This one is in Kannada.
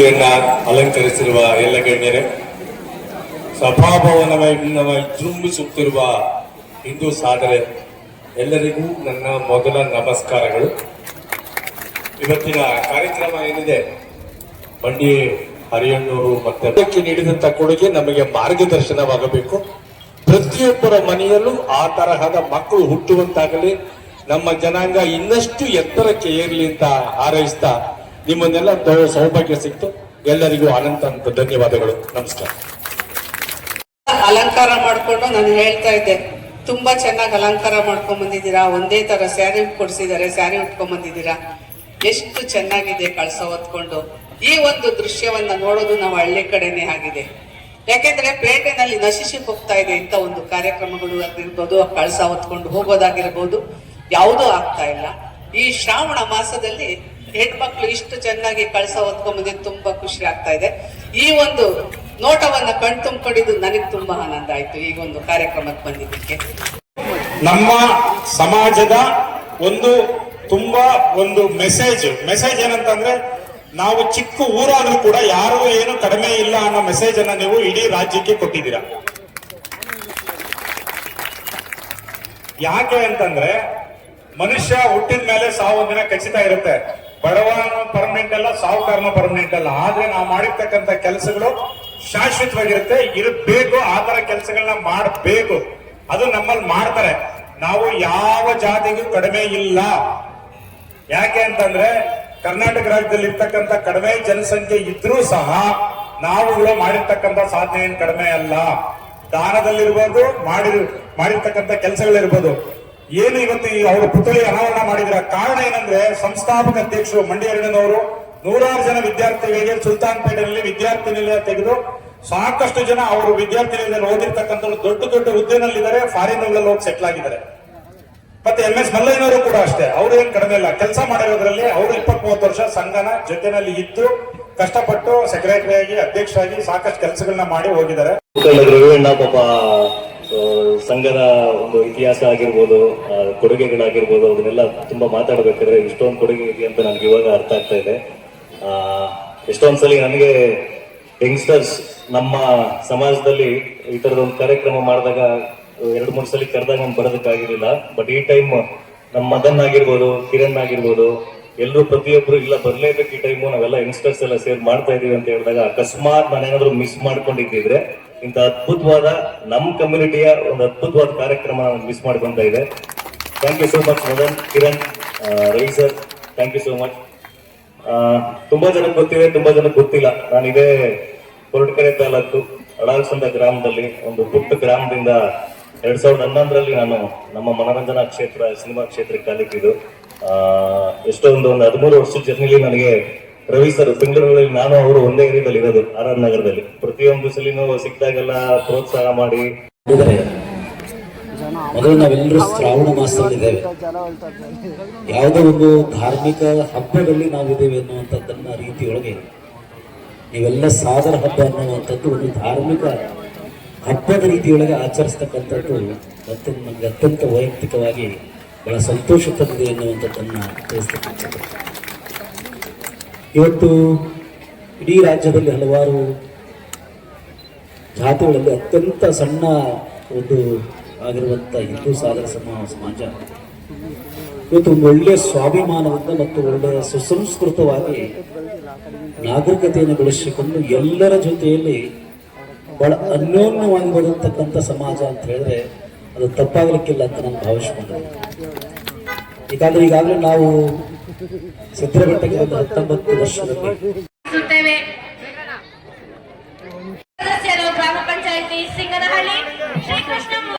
ವೇದಿಕೆಯನ್ನ ಅಲಂಕರಿಸಿರುವ ಎಲ್ಲ ಗಣ್ಯರೇ, ಸಭಾಭವನವನ್ನು ವಿಜೃಂಭಿಸುತ್ತಿರುವ ಹಿಂದೂ ಸಾಧನೆ ಎಲ್ಲರಿಗೂ ನನ್ನ ಮೊದಲ ನಮಸ್ಕಾರಗಳು. ಇವತ್ತಿನ ಕಾರ್ಯಕ್ರಮ ಏನಿದೆ, ಬಂಡಿ ಹರಿಯಣ್ಣವರು ಮತ್ತೆ ಅದಕ್ಕೆ ನೀಡಿದಂತ ಕೊಡುಗೆ ನಮಗೆ ಮಾರ್ಗದರ್ಶನವಾಗಬೇಕು. ಪ್ರತಿಯೊಬ್ಬರ ಮನೆಯಲ್ಲೂ ಆ ತರಹದ ಮಕ್ಕಳು ಹುಟ್ಟುವಂತಾಗಲಿ, ನಮ್ಮ ಜನಾಂಗ ಇನ್ನಷ್ಟು ಎತ್ತರಕ್ಕೆ ಏರಲಿ ಅಂತ ಹಾರೈಸ್ತಾ ನಿಮ್ಮನ್ನೆಲ್ಲ ಸೌಭಾಗ್ಯ ಸಿಕ್ತು. ಎಲ್ಲರಿಗೂ ಅನಂತ ಧನ್ಯವಾದಗಳು. ನಮಸ್ಕಾರ. ಅಲಂಕಾರ ಮಾಡ್ಕೊಂಡು ನಾನು ಹೇಳ್ತಾ ಇದ್ದೆ, ತುಂಬಾ ಚೆನ್ನಾಗಿ ಅಲಂಕಾರ ಮಾಡ್ಕೊಂಡ್ ಬಂದಿದ್ದೀರಾ, ಒಂದೇ ತರ ಸ್ಯಾರಿ ಕೊಡಿಸಿದ್ದಾರೆ, ಸ್ಯಾರಿ ಉಟ್ಕೊಂಡ್ ಬಂದಿದ್ದೀರಾ, ಎಷ್ಟು ಚೆನ್ನಾಗಿದೆ ಕಳಸ ಹೊತ್ಕೊಂಡು. ಈ ಒಂದು ದೃಶ್ಯವನ್ನ ನೋಡೋದು ನಾವು ಹಳ್ಳಿ ಕಡೆನೆ ಆಗಿದೆ. ಯಾಕೆಂದ್ರೆ ಪೇಟೆನಲ್ಲಿ ನಶಿಸಿ ಹೋಗ್ತಾ ಇದೆ ಇಂಥ ಒಂದು ಕಾರ್ಯಕ್ರಮಗಳು ಆಗಿರ್ಬೋದು, ಕಳಸ ಹೊತ್ಕೊಂಡು ಹೋಗೋದಾಗಿರ್ಬೋದು, ಯಾವುದೂ ಆಗ್ತಾ ಇಲ್ಲ. ಈ ಶ್ರಾವಣ ಮಾಸದಲ್ಲಿ ಹೆಣ್ಮಕ್ಳು ಇಷ್ಟು ಚೆನ್ನಾಗಿ ಕಳಸ ಹೊತ್ಕೊಂಡ್ ಬಂದಿದ್ದು ತುಂಬಾ ಖುಷಿ ಆಗ್ತಾ ಇದೆ. ಈ ಒಂದು ನೋಟವನ್ನ ಕಣ್ತುಂಬಿಕೊಂಡಿದ್ದು ನನಗೆ ತುಂಬಾ ಆನಂದ ಆಯ್ತು ಈ ಒಂದು ಕಾರ್ಯಕ್ರಮಕ್ಕೆ ಬಂದಿದ್ದಕ್ಕೆ. ನಮ್ಮ ಸಮಾಜದ ಒಂದು ಮೆಸೇಜ್ ಏನಂತಂದ್ರೆ, ನಾವು ಚಿಕ್ಕ ಊರಾದ್ರೂ ಕೂಡ ಯಾರು ಏನು ಕಡಿಮೆ ಇಲ್ಲ ಅನ್ನೋ ಮೆಸೇಜ್ ಅನ್ನ ನೀವು ಇಡೀ ರಾಜ್ಯಕ್ಕೆ ಕೊಟ್ಟಿದ್ದೀರಾ. ಯಾಕೆ ಅಂತಂದ್ರೆ, ಮನುಷ್ಯ ಹುಟ್ಟಿದ ಮೇಲೆ ಸಾವು ಒಂದಿನ ಖಚಿತ ಇರುತ್ತೆ. ಬಡವನು ಪರ್ಮನೆಂಟ್ ಅಲ್ಲ, ಸಾಹುಕಾರನು ಪರ್ಮನೆಂಟ್ ಅಲ್ಲ. ಆದ್ರೆ ನಾವು ಮಾಡಿರ್ತಕ್ಕಂಥ ಕೆಲಸಗಳು ಶಾಶ್ವತವಾಗಿರುತ್ತೆ, ಇರಬೇಕು. ಆ ತರ ಕೆಲಸಗಳನ್ನ ಮಾಡಬೇಕು, ಅದು ನಮ್ಮಲ್ಲಿ ಮಾಡ್ತಾರೆ. ನಾವು ಯಾವ ಜಾತಿಗೂ ಕಡಿಮೆ ಇಲ್ಲ. ಯಾಕೆ ಅಂತಂದ್ರೆ, ಕರ್ನಾಟಕ ರಾಜ್ಯದಲ್ಲಿ ಇರ್ತಕ್ಕಂಥ ಕಡಿಮೆ ಜನಸಂಖ್ಯೆ ಇದ್ರೂ ಸಹ ನಾವುಗಳು ಮಾಡಿರ್ತಕ್ಕಂಥ ಸಾಧನೆ ಏನು ಕಡಿಮೆ ಅಲ್ಲ. ದಾನದಲ್ಲಿರ್ಬೋದು, ಮಾಡಿರ್ತಕ್ಕಂಥ ಕೆಲಸಗಳಿರ್ಬೋದು. ಏನು ಇವತ್ತು ಅವರು ಪುತ್ಥಳಿ ಅನಾವರಣ ಮಾಡಿದ್ರ ಕಾರಣ ಏನಂದ್ರೆ, ಸಂಸ್ಥಾಪಕ ಅಧ್ಯಕ್ಷರು ಮಂಡಿ ಹರಿಯಣ್ಣನವರು 100 ಜನ ವಿದ್ಯಾರ್ಥಿಗಳಿಗೆ ಸುಲ್ತಾನ್ಪೇಟೆಯಲ್ಲಿ ವಿದ್ಯಾರ್ಥಿ ನಿಲಯ ತೆಗೆದು ಸಾಕಷ್ಟು ಜನ ಅವರು ವಿದ್ಯಾರ್ಥಿ ನಿಲಯದಲ್ಲಿ ಓದಿರ್ತಕ್ಕಂಥ ದೊಡ್ಡ ದೊಡ್ಡ ಹುದ್ದೆನಲ್ಲಿದ್ದಾರೆ, ಫಾರಿನ್ ಹೋಗಿ ಸೆಟ್ಲ್ ಆಗಿದ್ದಾರೆ. ಮತ್ತೆ MS ಮಲ್ಲಯ್ಯನವರು ಕೂಡ ಅಷ್ಟೇ, ಅವರು ಏನ್ ಕಡಿಮೆ ಇಲ್ಲ. ಕೆಲಸ ಮಾಡಿರೋದ್ರಲ್ಲಿ ಅವರು 20-30 ವರ್ಷ ಸಂಘನ ಜೊತೆನಲ್ಲಿ ಇದ್ದು ಕಷ್ಟಪಟ್ಟು ಸೆಕ್ರೆಟರಿ ಆಗಿ, ಅಧ್ಯಕ್ಷರಾಗಿ ಸಾಕಷ್ಟು ಕೆಲಸಗಳನ್ನ ಮಾಡಿ ಹೋಗಿದ್ದಾರೆ. ಪಾಪ ಸಂಘದ ಒಂದು ಇತಿಹಾಸ ಆಗಿರ್ಬೋದು, ಕೊಡುಗೆಗಳಾಗಿರ್ಬೋದು, ಅದನ್ನೆಲ್ಲ ತುಂಬಾ ಮಾತಾಡ್ಬೇಕಾದ್ರೆ ಇಷ್ಟೊಂದು ಕೊಡುಗೆ ಇದೆ ಅಂತ ನನಗೆ ಇವಾಗ ಅರ್ಥ ಆಗ್ತಾ ಇದೆ. ಎಷ್ಟೊಂದ್ಸಲಿ ನನಗೆ ಯಂಗ್ಸ್ಟರ್ಸ್ ನಮ್ಮ ಸಮಾಜದಲ್ಲಿ ಈ ತರದ ಒಂದು ಕಾರ್ಯಕ್ರಮ ಮಾಡಿದಾಗ 2-3 ಸಲ ಕರೆದಾಗ ನಾನು ಬರೋದಕ್ಕಾಗಿರ್ಲಿಲ್ಲ. ಬಟ್ ಈ ಟೈಮ್ ನಮ್ಮ ಮದನ್ ಆಗಿರ್ಬೋದು, ಕಿರಣ್ ಆಗಿರ್ಬೋದು, ಎಲ್ಲರೂ ಪ್ರತಿಯೊಬ್ರು ಇಲ್ಲ ಬರ್ಲೇಬೇಕು, ಈ ಟೈಮು ನಾವೆಲ್ಲ ಯಂಗ್ಸ್ಟರ್ಸ್ ಎಲ್ಲ ಸೇರ್ ಮಾಡ್ತಾ ಇದೀವಿ ಅಂತ ಹೇಳಿದಾಗ, ಅಕಸ್ಮಾತ್ ನಾನೇನಾದ್ರೂ ಮಿಸ್ ಮಾಡ್ಕೊಂಡಿದ್ದಿದ್ರೆ ಇಂಥ ಅದ್ಭುತವಾದ ನಮ್ಮ ಕಮ್ಯುನಿಟಿಯ ಒಂದು ಅದ್ಭುತವಾದ ಕಾರ್ಯಕ್ರಮ ನಾನು ಮಿಸ್ ಮಾಡ್ಕೊಂತ ಇದೆ. Thank you so much Madan, Kiran, Ravi sir, thank you so much. ತುಂಬಾ ಜನಕ್ಕೆ ಗೊತ್ತಿದೆ, ತುಂಬಾ ಜನಕ್ಕೆ ಗೊತ್ತಿಲ್ಲ. ನಾನಿದೇ ಕೊರಟಗೆರೆ ತಾಲೂಕು ಅಡಾಲ್ಸಂದ ಗ್ರಾಮದಲ್ಲಿ, ಒಂದು ಪುಟ್ಟ ಗ್ರಾಮದಿಂದ 2011ರಲ್ಲಿ ನಾನು ನಮ್ಮ ಮನೋರಂಜನಾ ಕ್ಷೇತ್ರ, ಸಿನಿಮಾ ಕ್ಷೇತ್ರಕ್ಕೆ ಕಾಲಿಟ್ಟಿದ್ದು. ಎಷ್ಟೊಂದು 13 ವರ್ಷದ ಜರ್ನಿಲಿ ನನಗೆ ರವಿ ಸರ್ ಬೆಂಗಳೂರಲ್ಲಿ, ನಾನು ಅವರು ಒಂದೇ ಏರಿಯಾದಲ್ಲಿ ಇರೋದು, RR ನಗರದಲ್ಲಿ. ಪ್ರತಿಯೊಂದು ಸಲಿನೂ ಸಿಕ್ಕಿದಾಗೆಲ್ಲ ಪ್ರೋತ್ಸಾಹ ಮಾಡಿ. ಮೊದಲು ನಾವೆಲ್ಲರೂ ಶ್ರಾವಣ ಮಾಸದಲ್ಲಿದ್ದೇವೆ, ಯಾವುದೋ ಒಂದು ಧಾರ್ಮಿಕ ಹಬ್ಬದಲ್ಲಿ ನಾವಿದ್ದೇವೆ ಅನ್ನುವಂಥದ್ದನ್ನ ರೀತಿಯೊಳಗೆ ನೀವೆಲ್ಲ ಸಾಗರ ಹಬ್ಬ ಅನ್ನುವಂಥದ್ದು ಒಂದು ಧಾರ್ಮಿಕ ಹಬ್ಬದ ರೀತಿಯೊಳಗೆ ಆಚರಿಸ್ತಕ್ಕಂಥದ್ದು ಮತ್ತು ನಮಗೆ ಅತ್ಯಂತ ವೈಯಕ್ತಿಕವಾಗಿ ಬಹಳ ಸಂತೋಷ ತಂದಿದೆ ಎನ್ನುವಂಥದ್ದನ್ನು ತಿಳಿಸ್ತಕ್ಕಂಥದ್ದು. ಇವತ್ತು ಇಡೀ ರಾಜ್ಯದಲ್ಲಿ ಹಲವಾರು ಜಾತಿಗಳಲ್ಲಿ ಅತ್ಯಂತ ಸಣ್ಣ ಒಂದು ಆಗಿರುವಂಥ ಹಿಂದೂ ಸಾಗರ ಸಮಾಜ ಇವತ್ತು ಒಂದು ಒಳ್ಳೆಯ ಸ್ವಾಭಿಮಾನದಿಂದ ಮತ್ತು ಒಳ್ಳೆಯ ಸುಸಂಸ್ಕೃತವಾಗಿ ನಾಗರಿಕತೆಯನ್ನು ಬೆಳೆಸಿಕೊಂಡು ಎಲ್ಲರ ಜೊತೆಯಲ್ಲಿ ಬಹಳ ಅನ್ಯೋನ್ಯವಾಗಿ ಬರತಕ್ಕಂಥ ಸಮಾಜ ಅಂತ ಹೇಳಿದ್ರೆ ಅದು ತಪ್ಪಾಗಲಿಕ್ಕಿಲ್ಲ ಅಂತ ನಾನು ಭಾವಿಸ್ಕೊಂಡೆ. ಈಗಾಗಲೇ ನಾವು ಸಿದ್ಧರಘಟ್ಟಕ್ಕೆ ಒಂದು 19 ವರ್ಷದಲ್ಲಿ ಗ್ರಾಮ ಪಂಚಾಯತಿ ಸಿಂಗನಹಳ್ಳಿ ಶ್ರೀಕೃಷ್ಣ